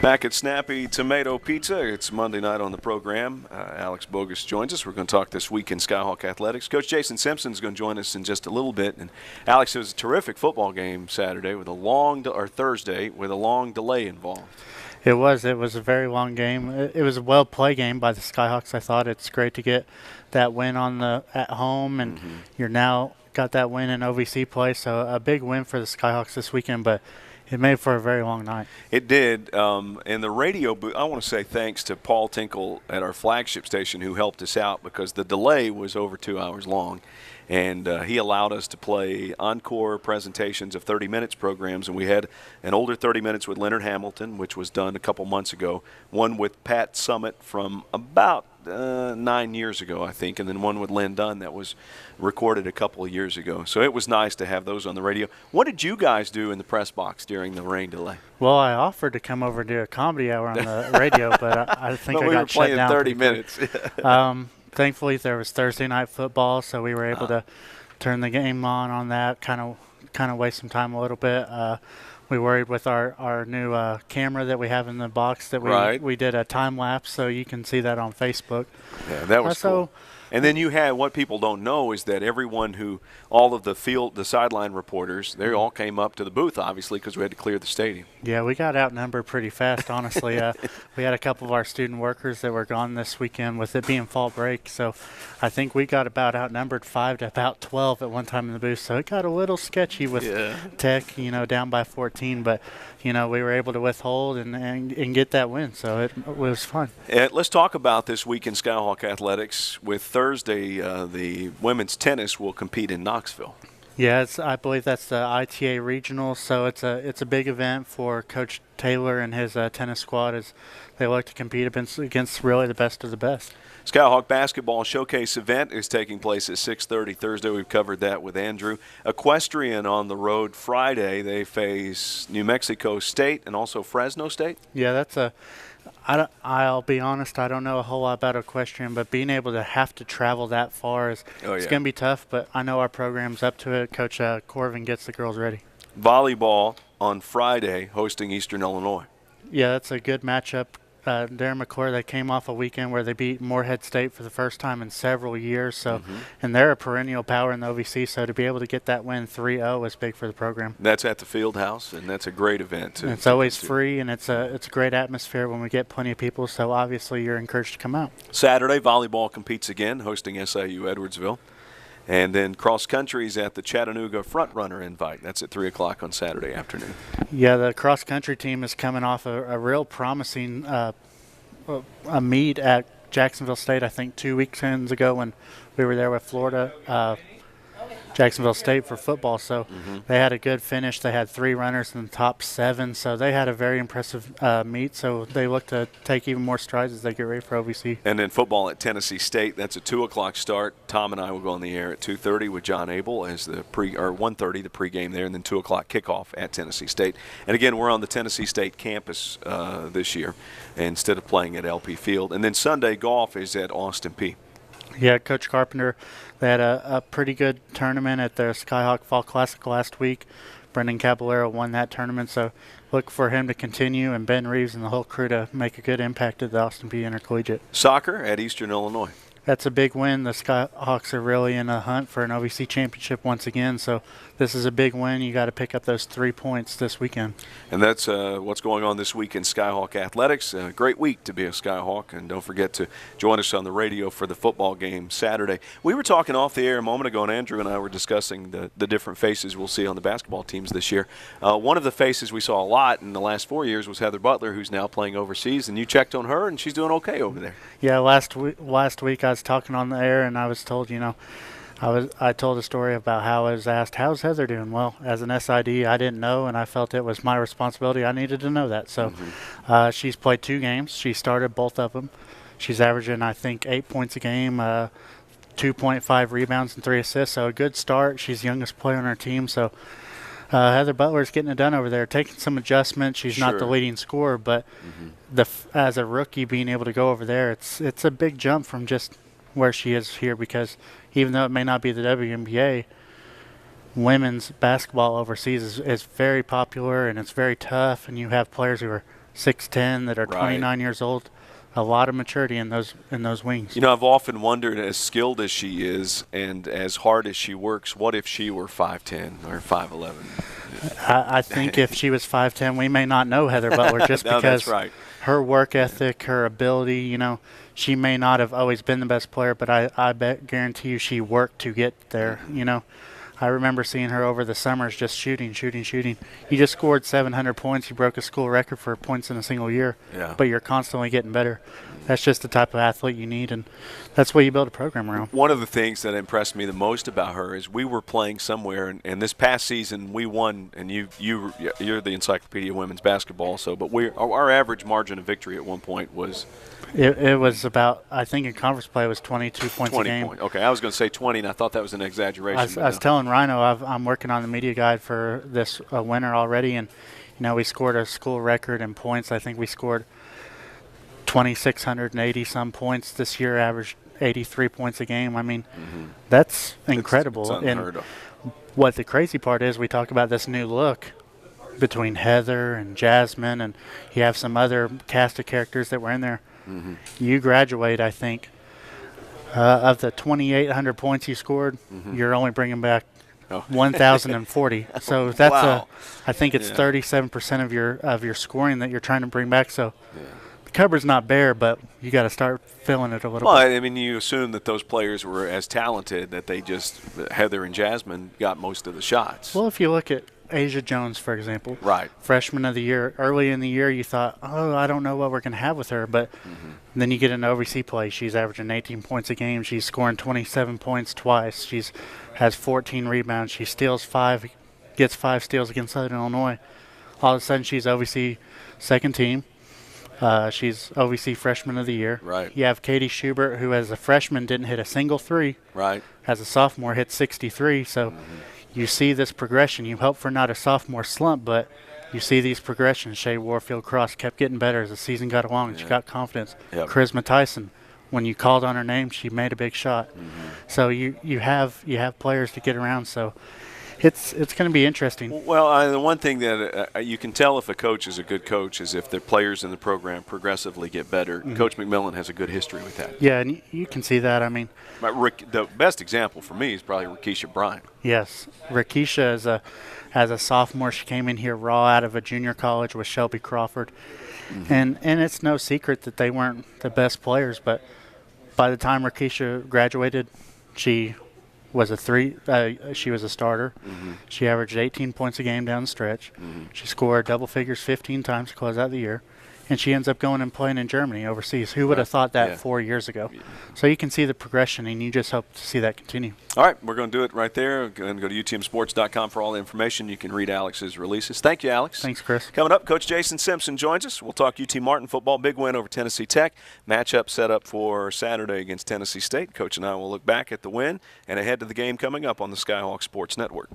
Back at Snappy Tomato Pizza, it's Monday night on the program. Alex Bogus joins us. We're going to talk this week in Skyhawk Athletics. Coach Jason Simpson is going to join us in just a little bit. And Alex, it was a terrific football game Saturday with a long, or Thursday with a long delay involved. It was a very long game. It was a well-played game by the Skyhawks. I thought it's great to get that win at home, and you're now got that win in OVC play. So a big win for the Skyhawks this weekend, but it made for a very long night. It did. And the radio booth, I want to say thanks to Paul Tinkle at our flagship station who helped us out because the delay was over 2 hours long. And he allowed us to play encore presentations of 30 minutes programs. And we had an older 30 minutes with Leonard Hamilton, which was done a couple months ago, one with Pat Summit from about 9 years ago, I think, and then one with Lynn Dunn that was recorded a couple of years ago. So it was nice to have those on the radio. What did you guys do in the press box during the rain delay? Well, I offered to come over and do a comedy hour on the radio, but I think I got shut down. We were playing 30 minutes. Thankfully, there was Thursday night football, so we were able to turn the game on that, kind of waste some time a little bit. We worried with our new camera that we have in the box that we did a time lapse, so you can see that on Facebook. Yeah, that was cool. And then you had, what people don't know is that all of the sideline reporters, they all came up to the booth, obviously, because we had to clear the stadium. Yeah, we got outnumbered pretty fast, honestly. We had a couple of our student workers that were gone this weekend with it being fall break, so I think we got about outnumbered 5 to about 12 at one time in the booth. So it got a little sketchy with Tech, down by 14, but we were able to withhold and get that win, so it was fun. Let's talk about this week in Skyhawk Athletics. With Thursday, the women's tennis will compete in Knoxville. Yeah, I believe that's the ITA regional, so it's a big event for Coach Taylor and his tennis squad as they look to compete against really the best of the best. Skyhawk basketball showcase event is taking place at 6:30 Thursday. We've covered that with Andrew. Equestrian on the road Friday. They face New Mexico State and also Fresno State. Yeah, I'll be honest, I don't know a whole lot about equestrian, but being able to have to travel that far it's going to be tough, but I know our program's up to it. Coach Corvin gets the girls ready. Volleyball on Friday hosting Eastern Illinois. Yeah, that's a good matchup. Darren McClure, they came off a weekend where they beat Morehead State for the first time in several years. So, and they're a perennial power in the OVC. So to be able to get that win 3-0 was big for the program. That's at the Field House, and that's a great event. It's always free, and it's a great atmosphere when we get plenty of people. So obviously you're encouraged to come out. Saturday, volleyball competes again, hosting SIU Edwardsville. And then cross country is at the Chattanooga Front Runner Invite. That's at 3 o'clock on Saturday afternoon. Yeah, the cross country team is coming off a real promising a meet at Jacksonville State, I think 2 weekends ago when we were there with Florida. Jacksonville State for football, so they had a good finish. They had 3 runners in the top 7, so they had a very impressive meet, so they look to take even more strides as they get ready for OVC. And then football at Tennessee State, that's a 2 o'clock start. Tom and I will go on the air at 2:30 with John Abel as the 1:30 the pregame there, and then 2 o'clock kickoff at Tennessee State. And again, we're on the Tennessee State campus this year instead of playing at LP Field. And then Sunday golf is at Austin Peay. Yeah, Coach Carpenter, they had a pretty good tournament at their Skyhawk Fall Classic last week. Brendan Caballero won that tournament, so look for him to continue and Ben Reeves and the whole crew to make a good impact at the Austin Peay Intercollegiate. Soccer at Eastern Illinois. That's a big win. The Skyhawks are really in a hunt for an OVC championship once again, so this is a big win. You got to pick up those 3 points this weekend. And that's what's going on this week in Skyhawk Athletics. A great week to be a Skyhawk, and don't forget to join us on the radio for the football game Saturday. We were talking off the air a moment ago, and Andrew and I were discussing the different faces we'll see on the basketball teams this year. One of the faces we saw a lot in the last 4 years was Heather Butler, who's now playing overseas, and you checked on her, and she's doing okay over there. Yeah, last week I was talking on the air, and I was told, I told a story about how I was asked, how's Heather doing? Well, as an SID, I didn't know, and I felt it was my responsibility. I needed to know that. So she's played 2 games. She started both of them. She's averaging, I think, 8 points a game, 2.5 rebounds and 3 assists. So a good start. She's the youngest player on our team. So Heather Butler's getting it done over there, taking some adjustments. She's not the leading scorer, but as a rookie being able to go over there, it's a big jump from just where she is here, because even though it may not be the WNBA, women's basketball overseas is very popular, and it's very tough, and you have players who are 6'10", that are Right. 29 years old. A lot of maturity in those wings. You know, I've often wondered, as skilled as she is and as hard as she works, what if she were 5'10" or 5'11"? I think if she was 5'10", we may not know Heather Butler just No, because that's right. her work ethic, her ability, you know, she may not have always been the best player, but I guarantee you she worked to get there, you know. I remember seeing her over the summers just shooting. You just scored 700 points. You broke a school record for points in a single year, Yeah. but you're constantly getting better. That's just the type of athlete you need, and that's what you build a program around. One of the things that impressed me the most about her is we were playing somewhere, and this past season we won, and you're the Encyclopedia of Women's Basketball, so but our average margin of victory at one point was It was about, I think in conference play it was 22 points 20 a game. points. Okay, I was going to say 20, and I thought that was an exaggeration. I was telling Rhino I'm working on the media guide for this winter already, and you know we scored a school record in points. I think we scored 2,680 some points this year, averaged 83 points a game. I mean, that's incredible. It's unheard of. What the crazy part is, we talk about this new look between Heather and Jasmine, and you have some other cast of characters that were in there. You graduate, I think, of the 2,800 points you scored, you're only bringing back 1,040. So that's Wow. I think it's 37% of your scoring that you're trying to bring back. So the cupboard's not bare, but you got to start filling it a little Well, bit. I mean, you assume that those players were as talented that Heather and Jasmine got most of the shots. Well, if you look at Asia Jones, for example, Right. freshman of the year, early in the year you thought, oh, I don't know what we're going to have with her, but then you get into OVC play. She's averaging 18 points a game. She's scoring 27 points twice. She's has 14 rebounds. She steals 5, gets 5 steals against Southern Illinois. All of a sudden she's OVC second team. She's OVC freshman of the year. Right. You have Katie Schubert, who as a freshman didn't hit a single three. Right. As a sophomore hit 63, so you see this progression. You hope for not a sophomore slump, but you see these progressions. Shea Warfield Cross kept getting better as the season got along, and she got confidence. Yep. Charisma Tyson, when you called on her name, she made a big shot. So you have players to get around. So it's going to be interesting. Well, the one thing that you can tell if a coach is a good coach is if the players in the program progressively get better. Coach McMillan has a good history with that. Yeah, and you can see that. I mean, The best example for me is probably Rakisha Bryant. yes, Rakisha as a sophomore, she came in here raw out of a junior college with Shelby Crawford, and it's no secret that they weren't the best players. But by the time Rakisha graduated, she was she was a starter. She averaged 18 points a game down the stretch. She scored double figures 15 times to close out the year. And she ends up going and playing in Germany overseas. Who would have thought that 4 years ago? So you can see the progression, and you just hope to see that continue. All right, we're going to do it right there. Go to utmsports.com for all the information. You can read Alex's releases. Thank you, Alex. Thanks, Chris. Coming up, Coach Jason Simpson joins us. We'll talk UT Martin football. Big win over Tennessee Tech. Matchup set up for Saturday against Tennessee State. Coach and I will look back at the win and ahead to the game coming up on the Skyhawk Sports Network.